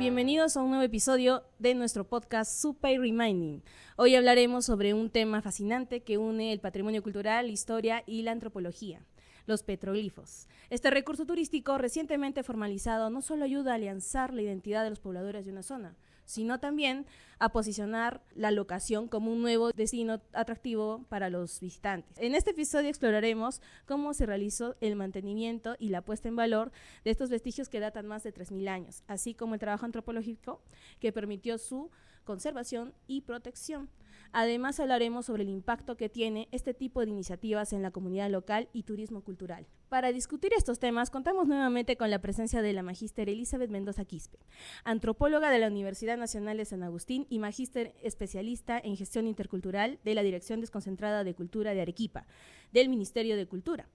bienvenidos a un nuevo episodio de nuestro podcast Super Reminding. Hoy hablaremos sobre un tema fascinante que une el patrimonio cultural, la historia y la antropología, los petroglifos. Este recurso turístico recientemente formalizado no solo ayuda a alianzar la identidad de los pobladores de una zona, sino también a posicionar la locación como un nuevo destino atractivo para los visitantes. En este episodio exploraremos cómo se realizó el mantenimiento y la puesta en valor de estos vestigios que datan más de 3.000 años, así como el trabajo antropológico que permitió su conservación y protección. Además, hablaremos sobre el impacto que tiene este tipo de iniciativas en la comunidad local y turismo cultural. Para discutir estos temas, contamos nuevamente con la presencia de la magíster Elizabeth Mendoza Quispe, antropóloga de la Universidad Nacional de San Agustín y magíster especialista en gestión intercultural de la Dirección Desconcentrada de Cultura de Arequipa, del Ministerio de Cultura.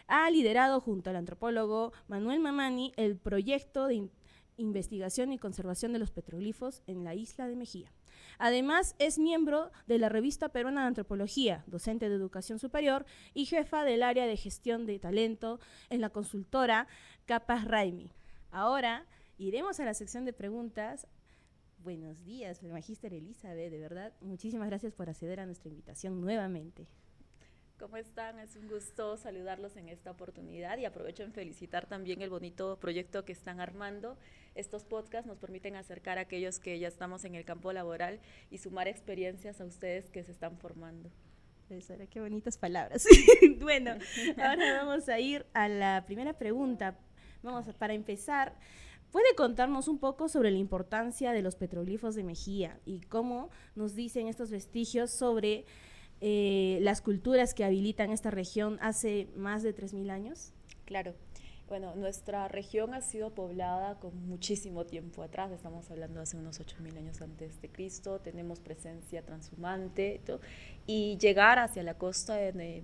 Ha liderado junto al antropólogo Manuel Mamani el proyecto de investigación y conservación de los petroglifos en la isla de Mejía. Además, es miembro de la Revista Peruana de Antropología, docente de educación superior y jefa del área de gestión de talento en la consultora Capas Raimi. Ahora iremos a la sección de preguntas. Buenos días, magíster Elizabeth, de verdad, muchísimas gracias por acceder a nuestra invitación nuevamente. ¿Cómo están? Es un gusto saludarlos en esta oportunidad y aprovecho en felicitar también el bonito proyecto que están armando. Estos podcasts nos permiten acercar a aquellos que ya estamos en el campo laboral y sumar experiencias a ustedes que se están formando. Profesora, qué bonitas palabras. Bueno, ahora vamos a ir a la primera pregunta. Para empezar, ¿puede contarnos un poco sobre la importancia de los petroglifos de Mejía y cómo nos dicen estos vestigios sobre las culturas que habilitan esta región hace más de 3.000 años? Claro. Bueno, nuestra región ha sido poblada con muchísimo tiempo atrás, estamos hablando hace unos 8.000 años antes de Cristo, tenemos presencia transhumante, y llegar hacia la costa de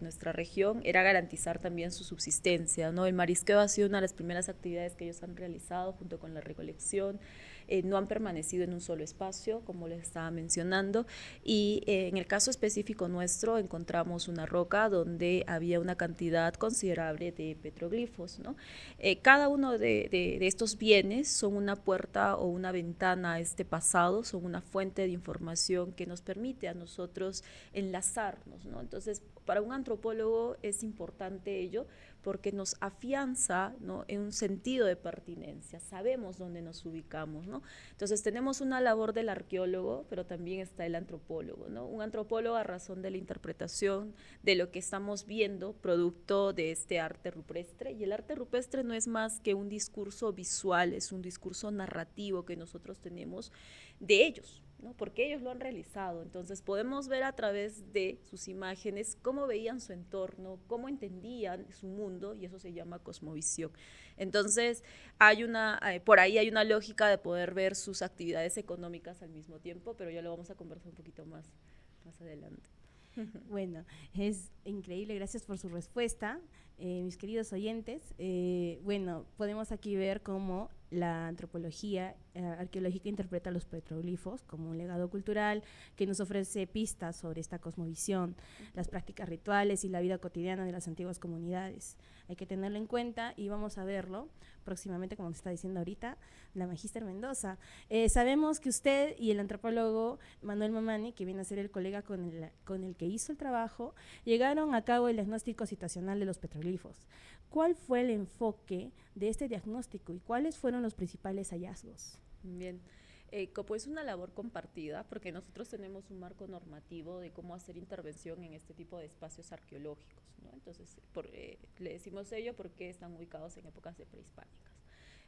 nuestra región era garantizar también su subsistencia, ¿no? El marisqueo ha sido una de las primeras actividades que ellos han realizado junto con la recolección. No han permanecido en un solo espacio, como les estaba mencionando, y en el caso específico nuestro encontramos una roca donde había una cantidad considerable de petroglifos, ¿no? Cada uno de estos bienes son una puerta o una ventana a este pasado, son una fuente de información que nos permite a nosotros enlazarnos, ¿no? Entonces, para un antropólogo es importante ello porque nos afianza, ¿no?, en un sentido de pertinencia, sabemos dónde nos ubicamos, ¿no? Entonces tenemos una labor del arqueólogo, pero también está el antropólogo, ¿no? Un antropólogo a razón de la interpretación de lo que estamos viendo, producto de este arte rupestre, y el arte rupestre no es más que un discurso visual, es un discurso narrativo que nosotros tenemos de ellos, ¿no? Porque ellos lo han realizado, entonces podemos ver a través de sus imágenes cómo veían su entorno, cómo entendían su mundo, y eso se llama cosmovisión. Entonces por ahí hay una lógica de poder ver sus actividades económicas al mismo tiempo, pero ya lo vamos a conversar un poquito más adelante. Bueno, es increíble, gracias por su respuesta, mis queridos oyentes. Bueno, podemos aquí ver cómo la antropología arqueológica interpreta los petroglifos como un legado cultural que nos ofrece pistas sobre esta cosmovisión, las prácticas rituales y la vida cotidiana de las antiguas comunidades. Hay que tenerlo en cuenta y vamos a verlo próximamente, como nos está diciendo ahorita la magíster Mendoza. Sabemos que usted y el antropólogo Manuel Mamani, que viene a ser el colega con el que hizo el trabajo, llegaron a cabo el diagnóstico situacional de los petroglifos. ¿Cuál fue el enfoque de este diagnóstico y cuáles fueron los principales hallazgos? Bien, como es una labor compartida, porque nosotros tenemos un marco normativo de cómo hacer intervención en este tipo de espacios arqueológicos, ¿no? Entonces, le decimos ello porque están ubicados en épocas de prehispánicas.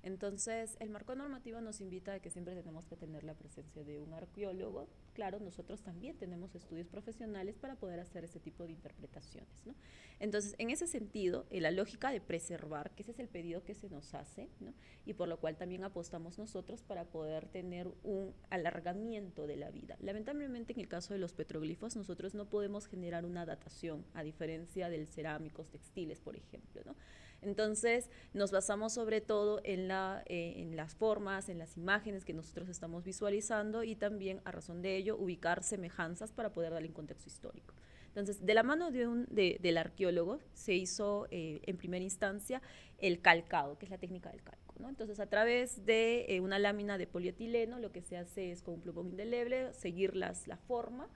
Entonces, el marco normativo nos invita a que siempre tenemos que tener la presencia de un arqueólogo. Claro, nosotros también tenemos estudios profesionales para poder hacer ese tipo de interpretaciones, ¿no? Entonces, en ese sentido, la lógica de preservar, que ese es el pedido que se nos hace, ¿no?, y por lo cual también apostamos nosotros para poder tener un alargamiento de la vida. Lamentablemente, en el caso de los petroglifos, nosotros no podemos generar una datación, a diferencia del cerámicos, textiles, por ejemplo, ¿no? Entonces, nos basamos sobre todo en las formas, en las imágenes que nosotros estamos visualizando, y también, a razón de ello, ubicar semejanzas para poder darle un contexto histórico. Entonces, de la mano del arqueólogo se hizo en primera instancia el calcado, que es la técnica del calco, ¿no? Entonces, a través de una lámina de polietileno, lo que se hace es con un plumón indeleble seguir la forma,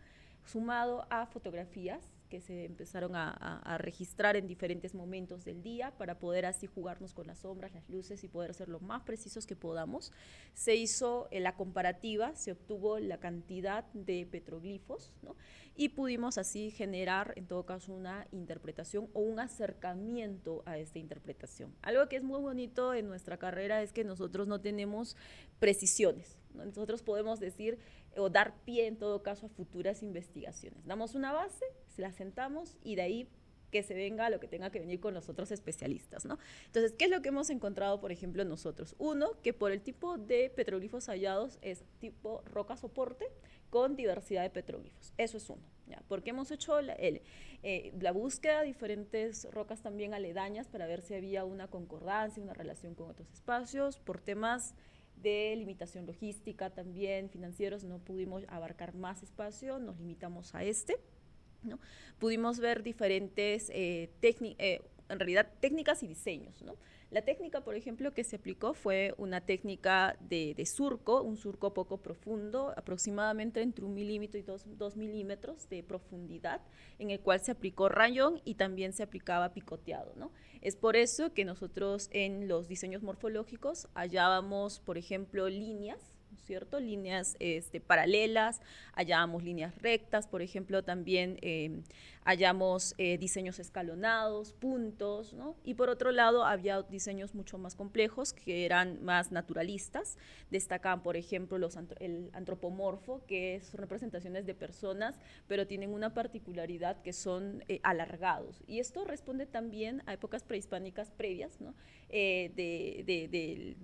sumado a fotografías que se empezaron a registrar en diferentes momentos del día para poder así jugarnos con las sombras, las luces y poder ser lo más precisos que podamos. Se hizo la comparativa, se obtuvo la cantidad de petroglifos, ¿no? Y pudimos así generar, en todo caso, una interpretación o un acercamiento a esta interpretación. Algo que es muy bonito en nuestra carrera es que nosotros no tenemos precisiones, ¿no? Nosotros podemos decir o dar pie, en todo caso, a futuras investigaciones. Damos una base, se la sentamos y de ahí que se venga lo que tenga que venir con los otros especialistas, ¿no? Entonces, ¿qué es lo que hemos encontrado, por ejemplo, nosotros? Uno, que por el tipo de petroglifos hallados es tipo roca soporte con diversidad de petroglifos. Eso es uno, ¿ya? Porque hemos hecho la búsqueda de diferentes rocas también aledañas para ver si había una concordancia, una relación con otros espacios. Por temas de limitación logística también, financieros, no pudimos abarcar más espacio, nos limitamos a este, ¿no? Pudimos ver diferentes en realidad técnicas y diseños, ¿no? La técnica, por ejemplo, que se aplicó fue una técnica de surco, un surco poco profundo, aproximadamente entre 1 milímetro y 2 milímetros de profundidad, en el cual se aplicó rayón y también se aplicaba picoteado, ¿no? Es por eso que nosotros en los diseños morfológicos hallábamos, por ejemplo, líneas, ¿cierto? Líneas paralelas, hallábamos líneas rectas, por ejemplo, también hallamos diseños escalonados, puntos, ¿no? Y por otro lado había diseños mucho más complejos que eran más naturalistas. Destacaban, por ejemplo, el antropomorfo, que son representaciones de personas, pero tienen una particularidad que son alargados. Y esto responde también a épocas prehispánicas previas, ¿no? Del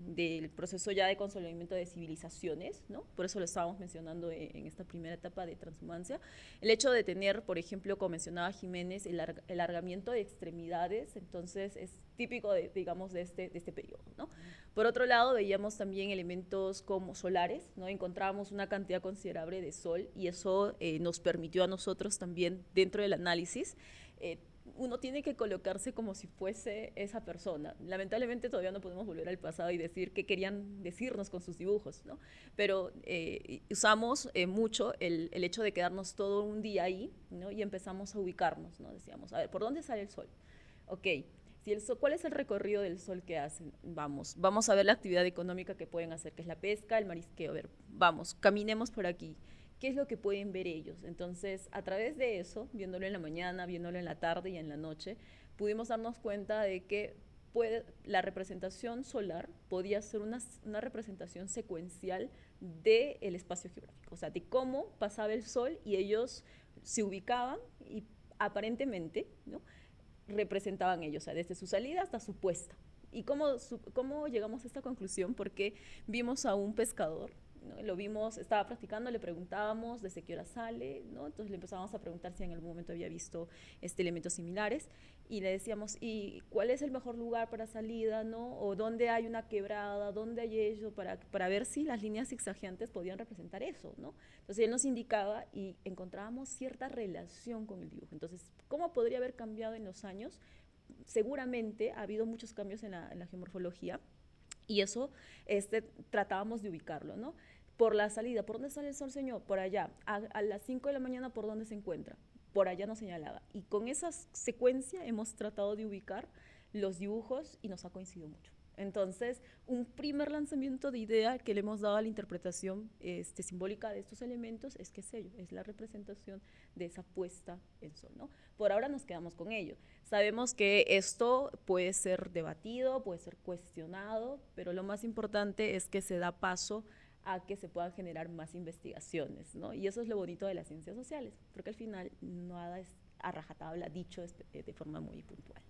proceso ya de consolidamiento de civilizaciones, ¿no? Por eso lo estábamos mencionando en esta primera etapa de transhumancia. El hecho de tener, por ejemplo, como mencionaba Jiménez, el alargamiento de extremidades, entonces es típico, digamos, de este periodo, ¿no? Por otro lado, veíamos también elementos como solares, ¿no? Encontrábamos una cantidad considerable de sol y eso nos permitió a nosotros también, dentro del análisis, uno tiene que colocarse como si fuese esa persona. Lamentablemente todavía no podemos volver al pasado y decir qué querían decirnos con sus dibujos, ¿no? Pero usamos mucho el hecho de quedarnos todo un día ahí, ¿no? Y empezamos a ubicarnos, ¿no? Decíamos, a ver, ¿por dónde sale el sol? Ok, si el sol, ¿cuál es el recorrido del sol que hacen? Vamos a ver la actividad económica que pueden hacer, que es la pesca, el marisqueo. A ver, vamos, caminemos por aquí. ¿Qué es lo que pueden ver ellos? Entonces, a través de eso, viéndolo en la mañana, viéndolo en la tarde y en la noche, pudimos darnos cuenta de que la representación solar podía ser una representación secuencial del espacio geográfico, o sea, de cómo pasaba el sol y ellos se ubicaban y aparentemente, ¿no?, representaban ellos, o sea, desde su salida hasta su puesta. ¿Y cómo llegamos a esta conclusión? Porque vimos a un pescador, ¿no? Lo vimos, estaba practicando, le preguntábamos desde qué hora sale, ¿no? Entonces le empezábamos a preguntar si en algún momento había visto elementos similares y le decíamos, ¿y cuál es el mejor lugar para salida, ¿no? O dónde hay una quebrada, dónde hay ello, para ver si las líneas zigzagueantes podían representar eso, ¿no? Entonces él nos indicaba y encontrábamos cierta relación con el dibujo. Entonces, ¿cómo podría haber cambiado en los años? Seguramente ha habido muchos cambios en la geomorfología y eso tratábamos de ubicarlo, ¿no? Por la salida, ¿por dónde sale el sol, señor? Por allá. A las 5 de la mañana, ¿por dónde se encuentra? Por allá nos señalaba. Y con esa secuencia hemos tratado de ubicar los dibujos y nos ha coincidido mucho. Entonces, un primer lanzamiento de idea que le hemos dado a la interpretación simbólica de estos elementos es que es ello, es la representación de esa puesta en sol, ¿no? Por ahora nos quedamos con ello. Sabemos que esto puede ser debatido, puede ser cuestionado, pero lo más importante es que se da paso a que se puedan generar más investigaciones, ¿no? Y eso es lo bonito de las ciencias sociales, porque al final nada es a rajatabla dicho de forma muy puntual.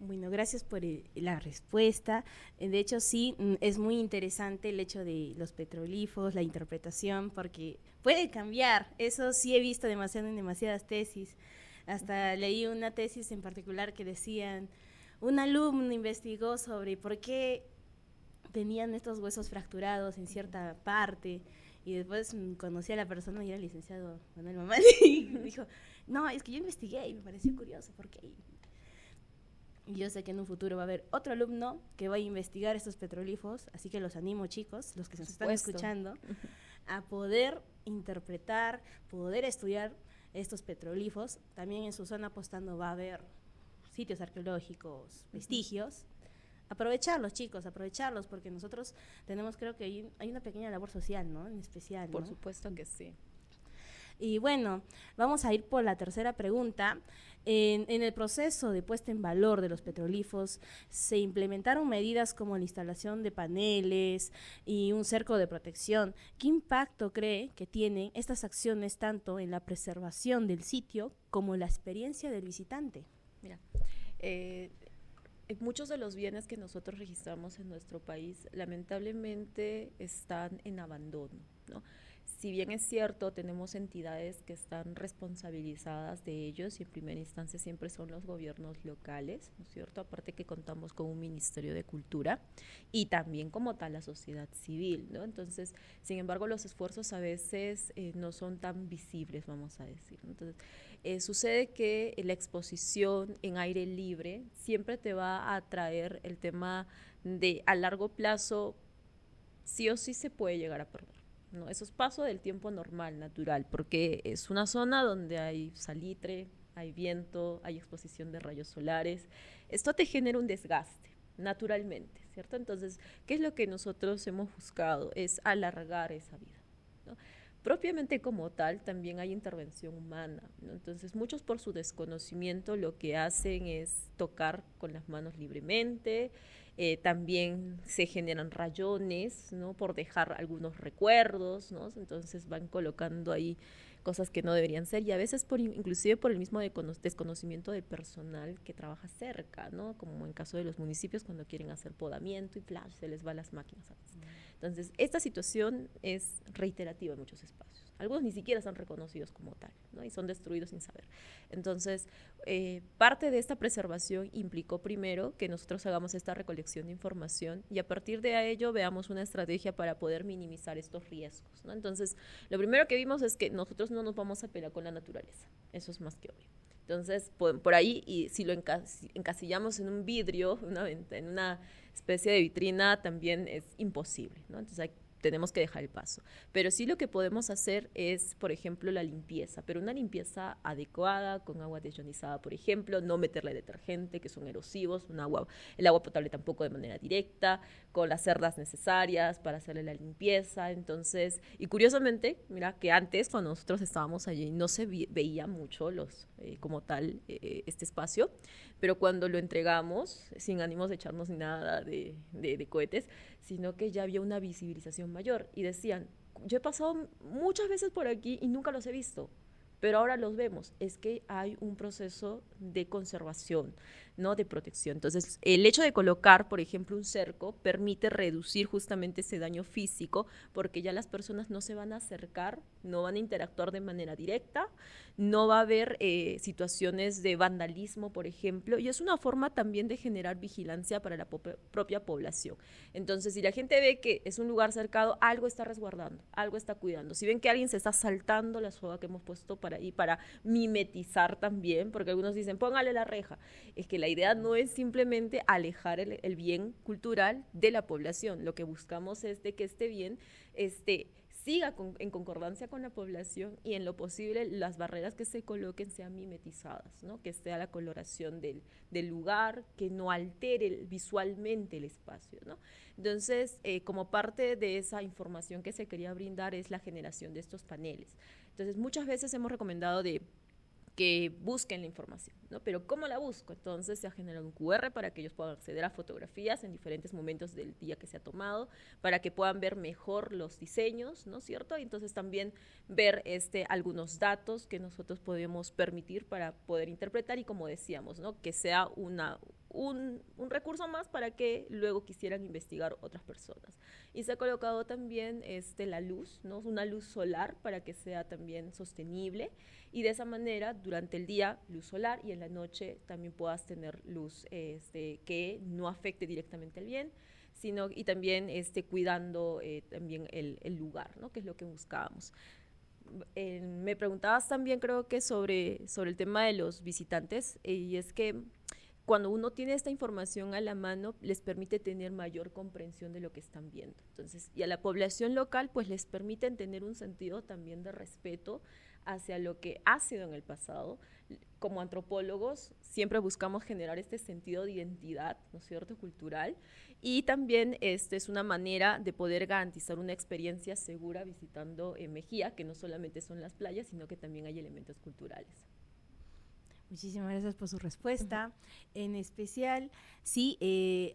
Bueno, gracias por la respuesta. De hecho, sí, es muy interesante el hecho de los petroglifos, la interpretación, porque puede cambiar. Eso sí he visto en demasiadas tesis. Hasta leí una tesis en particular que decían, un alumno investigó sobre por qué tenían estos huesos fracturados en cierta parte Y después conocí a la persona y era el licenciado Manuel Mamani y me dijo, no, es que yo investigué y me pareció curioso, ¿por qué? Y yo sé que en un futuro va a haber otro alumno que va a investigar estos petroglifos, así que los animo, chicos, los que nos están escuchando, a poder interpretar, poder estudiar estos petroglifos. También en Susana Apostando va a haber sitios arqueológicos, vestigios. Aprovecharlos, chicos, aprovecharlos, porque nosotros tenemos, creo que hay una pequeña labor social, ¿no? En especial, ¿no? Por supuesto que sí. Y bueno, vamos a ir por la tercera pregunta. En el proceso de puesta en valor de los petroglifos, se implementaron medidas como la instalación de paneles y un cerco de protección. ¿Qué impacto cree que tienen estas acciones tanto en la preservación del sitio como la experiencia del visitante? Mira, muchos de los bienes que nosotros registramos en nuestro país lamentablemente están en abandono, ¿no? Si bien es cierto, tenemos entidades que están responsabilizadas de ellos y en primera instancia siempre son los gobiernos locales, ¿no es cierto? Aparte que contamos con un Ministerio de Cultura y también como tal la sociedad civil, ¿no? Entonces, sin embargo, los esfuerzos a veces no son tan visibles, vamos a decir, ¿no? Entonces, sucede que la exposición en aire libre siempre te va a atraer el tema de a largo plazo, sí o sí se puede llegar a perder. No, eso es paso del tiempo normal, natural, porque es una zona donde hay salitre, hay viento, hay exposición de rayos solares. Esto te genera un desgaste, naturalmente, ¿cierto? Entonces, ¿qué es lo que nosotros hemos buscado? Es alargar esa vida, ¿no? Propiamente como tal, también hay intervención humana, ¿no? Entonces, muchos por su desconocimiento lo que hacen es tocar con las manos libremente. También se generan rayones, ¿no? Por dejar algunos recuerdos, ¿no? Entonces van colocando ahí cosas que no deberían ser y a veces inclusive por el mismo desconocimiento del personal que trabaja cerca, ¿no? Como en caso de los municipios cuando quieren hacer podamiento y flash, se les va las máquinas a veces. Entonces, esta situación es reiterativa en muchos espacios. Algunos ni siquiera son reconocidos como tal, ¿no? Y son destruidos sin saber. Entonces, parte de esta preservación implicó primero que nosotros hagamos esta recolección de información y a partir de ello veamos una estrategia para poder minimizar estos riesgos, ¿no? Entonces, lo primero que vimos es que nosotros no nos vamos a pelear con la naturaleza. Eso es más que obvio. Entonces, por ahí, y si lo encasillamos en un vidrio, en una especie de vitrina, también es imposible, ¿no? Entonces tenemos que dejar el paso. Pero sí lo que podemos hacer es, por ejemplo, la limpieza, pero una limpieza adecuada, con agua desionizada, por ejemplo, no meterle detergente, que son erosivos, el agua potable tampoco de manera directa, con las cerdas necesarias para hacerle la limpieza. Entonces, y curiosamente, mira que antes, cuando nosotros estábamos allí, no se veía mucho como tal este espacio, pero cuando lo entregamos, sin ánimos de echarnos ni nada de cohetes, sino que ya había una visibilización mayor. Y decían, yo he pasado muchas veces por aquí y nunca los he visto, pero ahora los vemos. Es que hay un proceso de conservación, ¿no? De protección. Entonces, el hecho de colocar, por ejemplo, un cerco permite reducir justamente ese daño físico, porque ya las personas no se van a acercar, no van a interactuar de manera directa, no va a haber situaciones de vandalismo, por ejemplo, y es una forma también de generar vigilancia para la propia población. Entonces, si la gente ve que es un lugar cercado, algo está resguardando, algo está cuidando. Si ven que alguien se está saltando la soga que hemos puesto para ahí, para mimetizar también, porque algunos dicen, póngale la reja, es que la idea no es simplemente alejar el bien cultural de la población, lo que buscamos es de que este bien siga en concordancia con la población y en lo posible las barreras que se coloquen sean mimetizadas, ¿no? Que sea la coloración del lugar, que no altere visualmente el espacio, ¿no? Entonces, como parte de esa información que se quería brindar es la generación de estos paneles. Entonces, muchas veces hemos recomendado que busquen la información, ¿no? Pero ¿cómo la busco? Entonces se ha generado un QR para que ellos puedan acceder a fotografías en diferentes momentos del día que se ha tomado, para que puedan ver mejor los diseños, ¿no es cierto? Y entonces también ver algunos datos que nosotros podemos permitir para poder interpretar y como decíamos, ¿no? Que sea un recurso más para que luego quisieran investigar otras personas. Y se ha colocado también la luz, ¿no? Una luz solar para que sea también sostenible y de esa manera durante el día luz solar y en la noche también puedas tener luz que no afecte directamente al bien. y también cuidando también el lugar, ¿no? Que es lo que buscábamos. Me preguntabas también, creo que sobre el tema de los visitantes, y es que cuando uno tiene esta información a la mano, les permite tener mayor comprensión de lo que están viendo. Entonces, y a la población local, pues les permiten tener un sentido también de respeto hacia lo que ha sido en el pasado. Como antropólogos, siempre buscamos generar este sentido de identidad, ¿no es cierto?, cultural, y también es una manera de poder garantizar una experiencia segura visitando Mejía, que no solamente son las playas, sino que también hay elementos culturales. Muchísimas gracias por su respuesta. En especial, sí,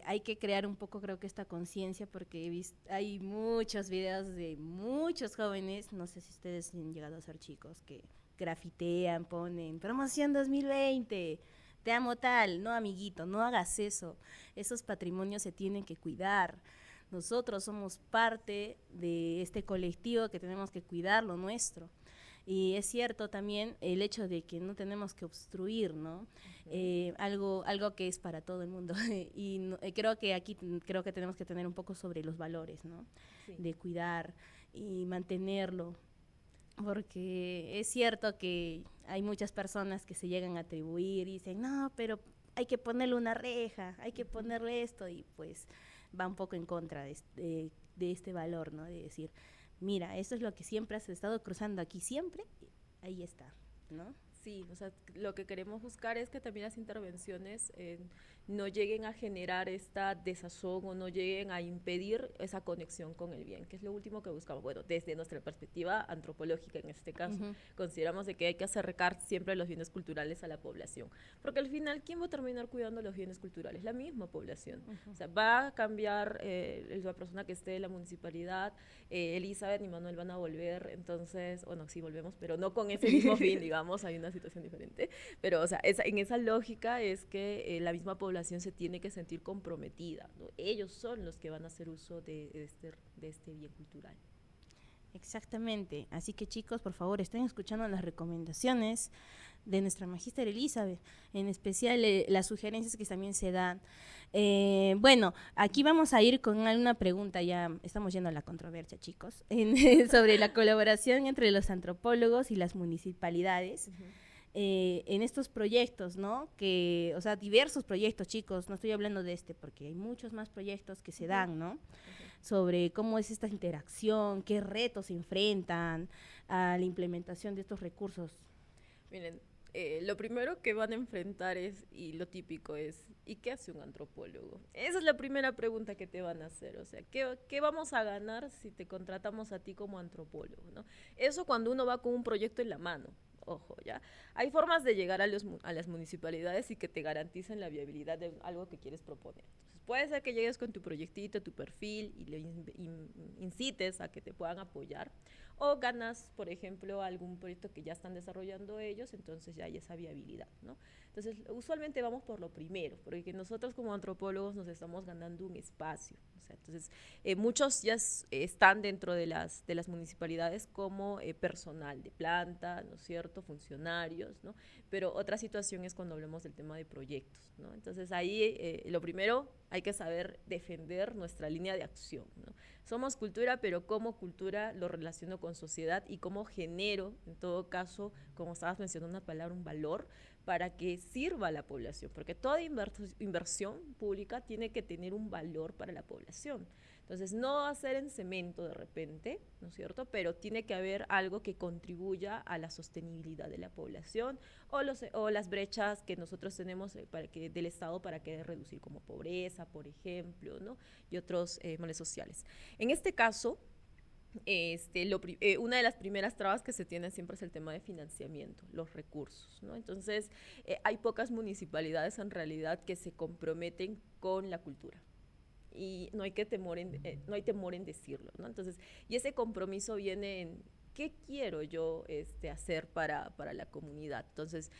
hay que crear un poco, creo que esta conciencia, porque hay muchos videos de muchos jóvenes, no sé si ustedes han llegado a ser chicos, que grafitean, ponen promoción 2020, te amo tal, no amiguito, no hagas eso. Esos patrimonios se tienen que cuidar. Nosotros somos parte de este colectivo que tenemos que cuidar lo nuestro. Y es cierto también el hecho de que no tenemos que obstruir, ¿no? Algo que es para todo el mundo. Y creo que aquí tenemos que tener un poco sobre los valores, ¿no? Sí. De cuidar y mantenerlo. Porque es cierto que hay muchas personas que se llegan a atribuir y dicen, no, pero hay que ponerle una reja, hay que ponerle esto, y pues va un poco en contra de este valor, ¿no? De decir, mira, esto es lo que siempre has estado cruzando aquí siempre, ahí está, ¿no? Sí, o sea, lo que queremos buscar es que también las intervenciones no lleguen a generar esta desazón o no lleguen a impedir esa conexión con el bien, que es lo último que buscamos. Bueno, desde nuestra perspectiva antropológica en este caso, consideramos de que hay que acercar siempre los bienes culturales a la población, porque al final, ¿quién va a terminar cuidando los bienes culturales? La misma población. O sea, va a cambiar la persona que esté en la municipalidad, Elizabeth y Manuel van a volver, entonces, bueno, sí volvemos, pero no con ese mismo fin, digamos, hay una situación diferente, pero o sea, en esa lógica es que la misma población se tiene que sentir comprometida, ¿no? Ellos son los que van a hacer uso de este bien cultural. Exactamente, así que chicos, por favor, estén escuchando las recomendaciones de nuestra Magíster Elizabeth, en especial las sugerencias que también se dan. Bueno, aquí vamos a ir con una pregunta, ya estamos yendo a la controversia, chicos, sobre la colaboración entre los antropólogos y las municipalidades. En estos proyectos, ¿no? Que, o sea, diversos proyectos, chicos, no estoy hablando de este, porque hay muchos más proyectos que se dan, ¿no? Sobre cómo es esta interacción, qué retos se enfrentan a la implementación de estos recursos. Miren, lo primero que van a enfrentar y lo típico es, ¿y qué hace un antropólogo? Esa es la primera pregunta que te van a hacer, o sea, ¿qué vamos a ganar si te contratamos a ti como antropólogo, ¿no? Eso cuando uno va con un proyecto en la mano. Ojo, ¿ya? Hay formas de llegar a las municipalidades y que te garanticen la viabilidad de algo que quieres proponer. Entonces, puede ser que llegues con tu proyectito, tu perfil y le incites a que te puedan apoyar, o ganas, por ejemplo, algún proyecto que ya están desarrollando ellos, entonces ya hay esa viabilidad, ¿no? Entonces, usualmente vamos por lo primero, porque nosotros como antropólogos nos estamos ganando un espacio. O sea, entonces, muchos ya están dentro de las municipalidades como personal de planta, ¿no es cierto?, funcionarios, ¿no? Pero otra situación es cuando hablamos del tema de proyectos, ¿no? Entonces, ahí lo primero hay que saber defender nuestra línea de acción, ¿no? Somos cultura, pero como cultura lo relaciono con sociedad y cómo genero, en todo caso, como estabas mencionando una palabra, un valor para que sirva a la población, porque toda inversión pública tiene que tener un valor para la población. Entonces, no va a ser en cemento de repente, ¿no es cierto?, pero tiene que haber algo que contribuya a la sostenibilidad de la población o las brechas que nosotros tenemos del Estado para que reducir, como pobreza, por ejemplo, ¿no?, y otros males sociales. En este caso, una de las primeras trabas que se tiene siempre es el tema de financiamiento, los recursos, ¿no? Entonces, hay pocas municipalidades en realidad que se comprometen con la cultura. Y no hay temor en decirlo, ¿no? Entonces, y ese compromiso viene en ¿qué quiero yo hacer para la comunidad? Entonces,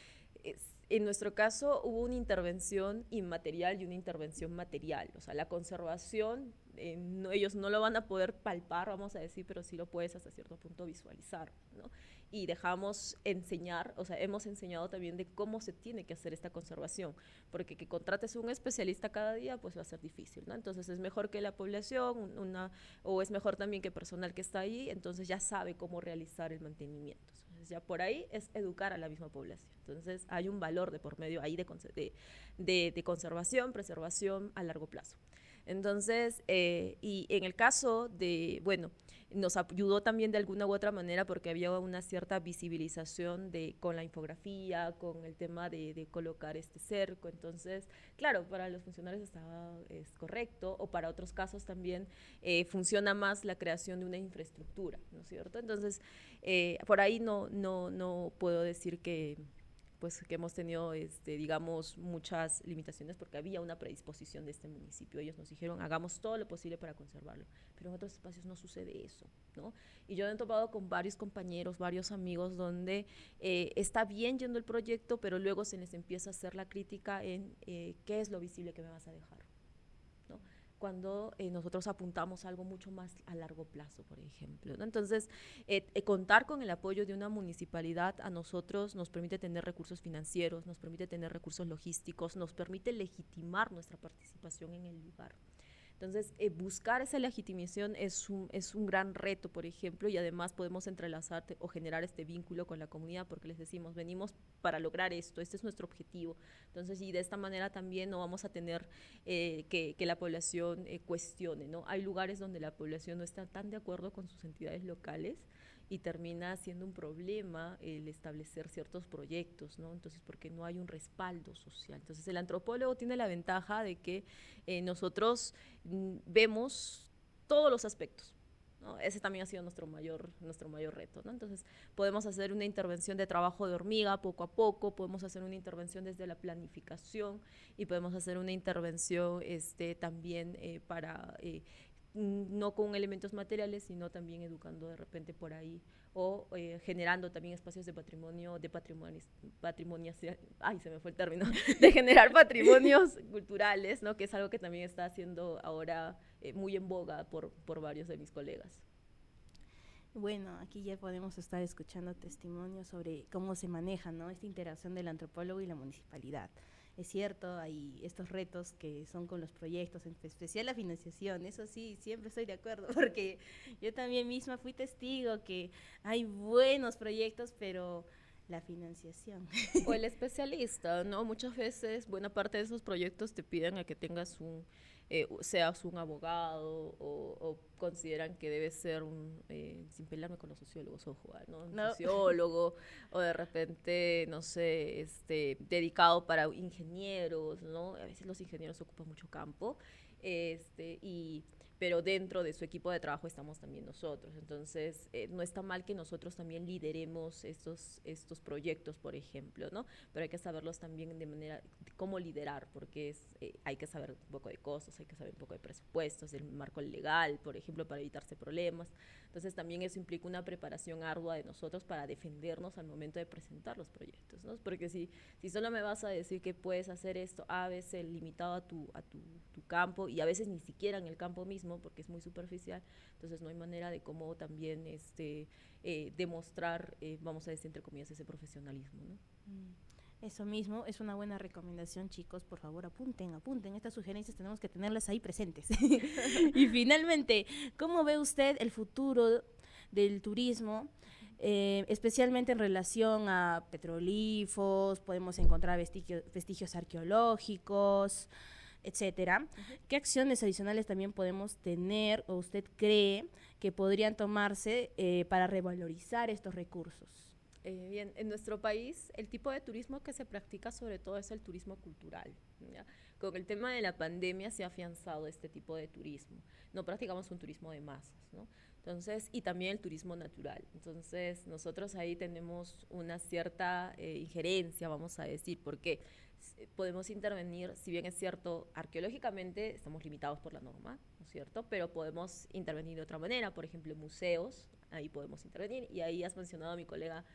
en nuestro caso hubo una intervención inmaterial y una intervención material. O sea, la conservación, ellos no lo van a poder palpar, vamos a decir, pero sí lo puedes hasta cierto punto visualizar, ¿no? Y dejamos enseñar, o sea, hemos enseñado también de cómo se tiene que hacer esta conservación, porque que contrates un especialista cada día, pues va a ser difícil, ¿no? Entonces es mejor que la población, o es mejor también que el personal que está ahí, entonces ya sabe cómo realizar el mantenimiento. Entonces ya por ahí es educar a la misma población. Entonces hay un valor de por medio ahí de conservación, preservación a largo plazo. Entonces, y en el caso de, bueno, nos ayudó también de alguna u otra manera porque había una cierta visibilización con la infografía, con el tema de colocar este cerco. Entonces, claro, para los funcionarios es correcto, o para otros casos también funciona más la creación de una infraestructura, ¿no es cierto? Entonces, por ahí no puedo decir que pues que hemos tenido, digamos, muchas limitaciones porque había una predisposición de este municipio. Ellos nos dijeron, hagamos todo lo posible para conservarlo, pero en otros espacios no sucede eso, ¿no? Y yo he topado con varios compañeros, varios amigos, donde está bien yendo el proyecto, pero luego se les empieza a hacer la crítica en qué es lo visible que me vas a dejar, ¿no? Cuando nosotros apuntamos a algo mucho más a largo plazo, por ejemplo, ¿no? Entonces, contar con el apoyo de una municipalidad a nosotros nos permite tener recursos financieros, nos permite tener recursos logísticos, nos permite legitimar nuestra participación en el lugar. Entonces, buscar esa legitimación es un gran reto, por ejemplo, y además podemos entrelazar o generar este vínculo con la comunidad porque les decimos, venimos para lograr esto, este es nuestro objetivo. Entonces, y de esta manera también no vamos a tener que la población cuestione, ¿no? Hay lugares donde la población no está tan de acuerdo con sus entidades locales y termina siendo un problema el establecer ciertos proyectos, ¿no? Entonces, porque no hay un respaldo social. Entonces, el antropólogo tiene la ventaja de que nosotros vemos todos los aspectos, ¿no? Ese también ha sido nuestro mayor reto, ¿no? Entonces, podemos hacer una intervención de trabajo de hormiga poco a poco, podemos hacer una intervención desde la planificación y podemos hacer una intervención también para no con elementos materiales, sino también educando de repente por ahí o generando también espacios de patrimonio, ay, se me fue el término, de generar patrimonios culturales, ¿no? Que es algo que también está haciendo ahora muy en boga por varios de mis colegas. Bueno, aquí ya podemos estar escuchando testimonios sobre cómo se maneja, ¿no?, esta interacción del antropólogo y la municipalidad. Es cierto, hay estos retos que son con los proyectos, en especial la financiación, eso sí, siempre estoy de acuerdo, porque yo también misma fui testigo que hay buenos proyectos, pero la financiación. O el especialista, ¿no? Muchas veces, buena parte de esos proyectos te piden a que tengas seas un abogado o consideran que debes ser sin pelearme con los sociólogos, ojo, ¿no? Un sociólogo o de repente, no sé, dedicado para ingenieros, ¿no? A veces los ingenieros ocupan mucho campo, pero dentro de su equipo de trabajo estamos también nosotros. Entonces, no está mal que nosotros también lideremos estos proyectos, por ejemplo, ¿no? Pero hay que saberlos también de cómo liderar, porque hay que saber un poco de costos, hay que saber un poco de presupuestos, del marco legal, por ejemplo, para evitarse problemas. Entonces, también eso implica una preparación ardua de nosotros para defendernos al momento de presentar los proyectos, ¿no? Porque si solo me vas a decir que puedes hacer esto, a veces limitado a tu campo, y a veces ni siquiera en el campo mismo, porque es muy superficial, entonces no hay manera de cómo también demostrar, vamos a decir, entre comillas, ese profesionalismo, ¿no? Eso mismo, es una buena recomendación, chicos, por favor apunten, estas sugerencias tenemos que tenerlas ahí presentes. Y finalmente, ¿cómo ve usted el futuro del turismo? Especialmente en relación a petroglifos, podemos encontrar vestigios arqueológicos, etcétera. Uh-huh. ¿Qué acciones adicionales también podemos tener o usted cree que podrían tomarse para revalorizar estos recursos? Bien, en nuestro país el tipo de turismo que se practica sobre todo es el turismo cultural, ¿ya? Con el tema de la pandemia se ha afianzado este tipo de turismo. No practicamos un turismo de masas, ¿no? Entonces, y también el turismo natural. Entonces, nosotros ahí tenemos una cierta injerencia, vamos a decir, porque podemos intervenir, si bien es cierto, arqueológicamente estamos limitados por la norma, ¿no es cierto? Pero podemos intervenir de otra manera, por ejemplo, museos, ahí podemos intervenir, y ahí has mencionado a mi colega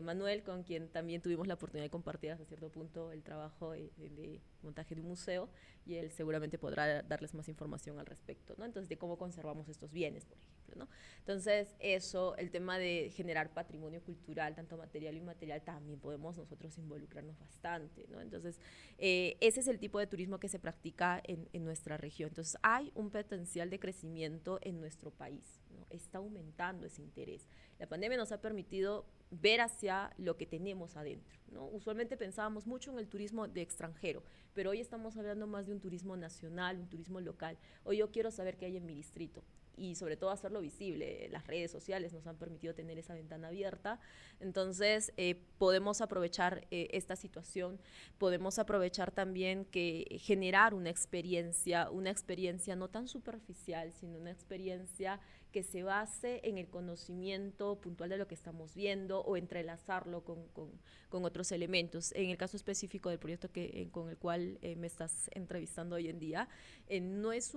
Manuel, con quien también tuvimos la oportunidad de compartir hasta cierto punto el trabajo de montaje de un museo, y él seguramente podrá darles más información al respecto, ¿no? Entonces, de cómo conservamos estos bienes, por ejemplo, ¿no? Entonces, eso, el tema de generar patrimonio cultural, tanto material y inmaterial, también podemos nosotros involucrarnos bastante, ¿no? Entonces, ese es el tipo de turismo que se practica en nuestra región. Entonces, hay un potencial de crecimiento en nuestro país, ¿no? Está aumentando ese interés. La pandemia nos ha permitido ver hacia lo que tenemos adentro, ¿no? Usualmente pensábamos mucho en el turismo de extranjero, pero hoy estamos hablando más de un turismo nacional, un turismo local. Hoy yo quiero saber qué hay en mi distrito y sobre todo hacerlo visible. Las redes sociales nos han permitido tener esa ventana abierta, entonces podemos aprovechar esta situación, podemos aprovechar también que generar una experiencia no tan superficial, sino una experiencia que se base en el conocimiento puntual de lo que estamos viendo o entrelazarlo con otros elementos. En el caso específico del proyecto con el cual me estás entrevistando hoy en día, no es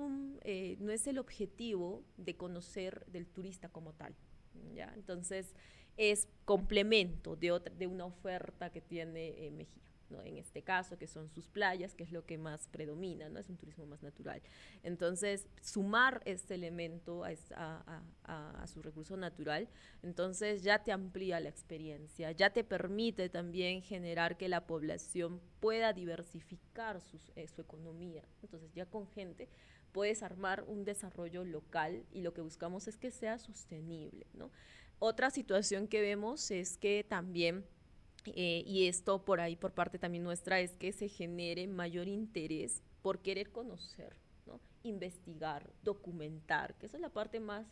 el objetivo de conocer del turista como tal, ¿ya? Entonces, es complemento de una oferta que tiene Mejía, ¿no? En este caso, que son sus playas, que es lo que más predomina, ¿no? Es un turismo más natural. Entonces, sumar este elemento a su recurso natural, entonces ya te amplía la experiencia, ya te permite también generar que la población pueda diversificar su economía. Entonces, ya con gente puedes armar un desarrollo local y lo que buscamos es que sea sostenible, ¿no? Otra situación que vemos es que también y esto por ahí, por parte también nuestra, es que se genere mayor interés por querer conocer, ¿no? Investigar, documentar, que esa es la parte más,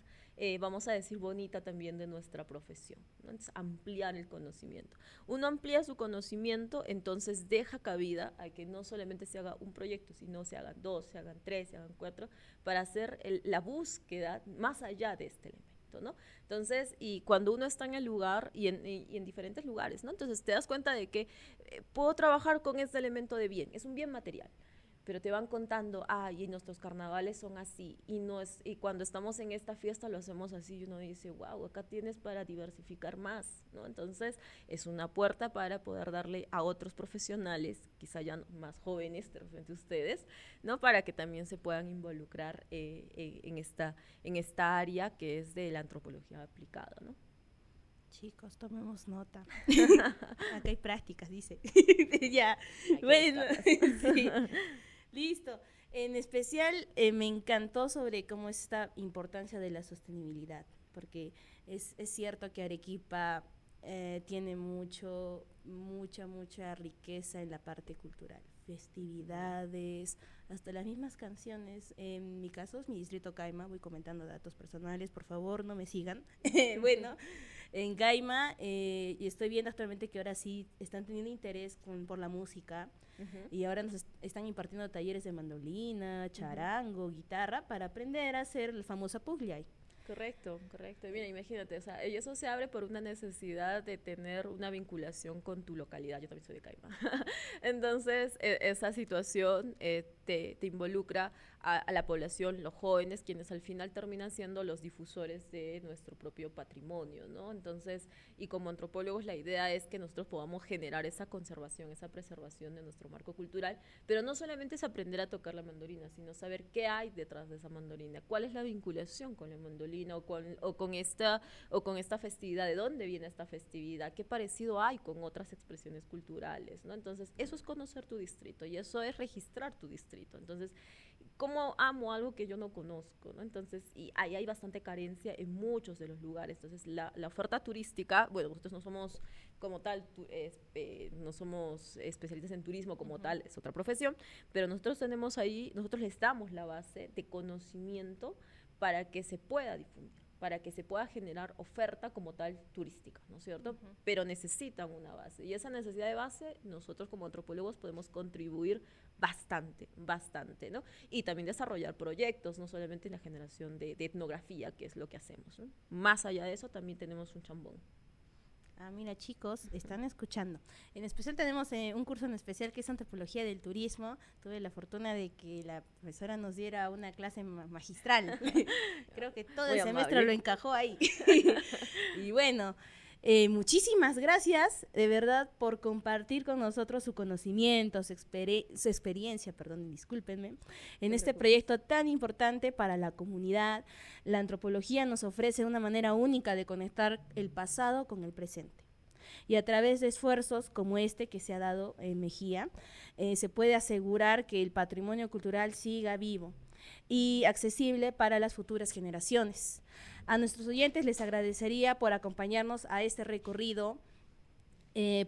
vamos a decir, bonita también de nuestra profesión, ¿no? Entonces, ampliar el conocimiento. Uno amplía su conocimiento, entonces deja cabida a que no solamente se haga un proyecto, sino se hagan 2, se hagan 3, se hagan 4, para hacer la búsqueda más allá de este elemento, ¿no? Entonces, y cuando uno está en el lugar y en diferentes lugares, ¿no? Entonces te das cuenta de que puedo trabajar con este elemento de bien, es un bien material, pero te van contando, y nuestros carnavales son así, y cuando estamos en esta fiesta lo hacemos así, y uno dice, wow, acá tienes para diversificar más, ¿no? Entonces, es una puerta para poder darle a otros profesionales, quizá ya más jóvenes de repente ustedes, ¿no? Para que también se puedan involucrar en esta área que es de la antropología aplicada, ¿no? Chicos, tomemos nota. Acá hay prácticas, dice. Ya, bueno, sí. Listo. En especial me encantó sobre cómo esta importancia de la sostenibilidad, porque es cierto que Arequipa tiene mucha riqueza en la parte cultural, festividades, hasta las mismas canciones. En mi caso es mi distrito Caima, voy comentando datos personales, por favor no me sigan. Bueno, en Caima, y estoy viendo actualmente que ahora sí están teniendo interés por la música, y ahora nos están impartiendo talleres de mandolina, charango, guitarra, para aprender a hacer el famoso pugliay. Correcto. Mira, imagínate, o sea, y eso se abre por una necesidad de tener una vinculación con tu localidad. Yo también soy de Caima. Entonces, esa situación te involucra a la población, los jóvenes, quienes al final terminan siendo los difusores de nuestro propio patrimonio, ¿no? Entonces, y como antropólogos, la idea es que nosotros podamos generar esa conservación, esa preservación de nuestro marco cultural, pero no solamente es aprender a tocar la mandolina, sino saber qué hay detrás de esa mandolina, cuál es la vinculación con la mandolina o con esta festividad, de dónde viene esta festividad, qué parecido hay con otras expresiones culturales, ¿no? Entonces, eso es conocer tu distrito y eso es registrar tu distrito. Entonces, ¿cómo amo algo que yo no conozco, ¿no? Entonces, y ahí hay bastante carencia en muchos de los lugares. Entonces, la oferta turística, bueno, nosotros no somos como tal, no somos especialistas en turismo como tal, es otra profesión, pero nosotros tenemos ahí, nosotros les damos la base de conocimiento para que se pueda difundir, para que se pueda generar oferta como tal turística, ¿no es cierto? Pero necesitan una base, y esa necesidad de base nosotros como antropólogos podemos contribuir bastante, ¿no? Y también desarrollar proyectos, no solamente en la generación de etnografía, que es lo que hacemos, ¿no? Más allá de eso también tenemos un chambón. Mira, chicos, están escuchando. En especial tenemos un curso en especial que es Antropología del Turismo. Tuve la fortuna de que la profesora nos diera una clase magistral. Creo que todo el semestre lo encajó ahí. Y bueno, Muchísimas gracias, de verdad, por compartir con nosotros su conocimiento, su experiencia, discúlpenme, en este proyecto tan importante para la comunidad. La antropología nos ofrece una manera única de conectar el pasado con el presente. Y a través de esfuerzos como este que se ha dado en Mejía, se puede asegurar que el patrimonio cultural siga vivo y accesible para las futuras generaciones. A nuestros oyentes les agradecería por acompañarnos a este recorrido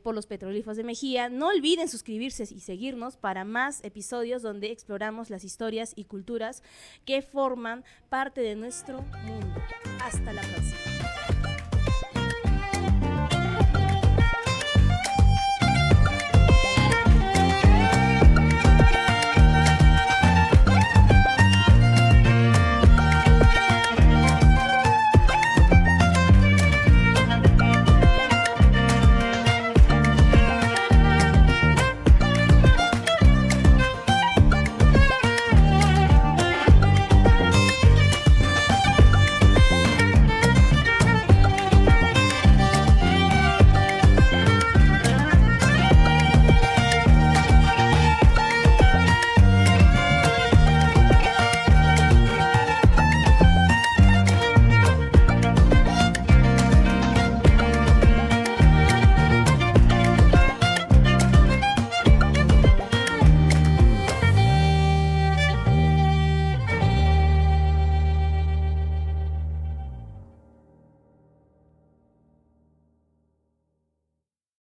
por los petroglifos de Mejía. No olviden suscribirse y seguirnos para más episodios donde exploramos las historias y culturas que forman parte de nuestro mundo. Hasta la próxima.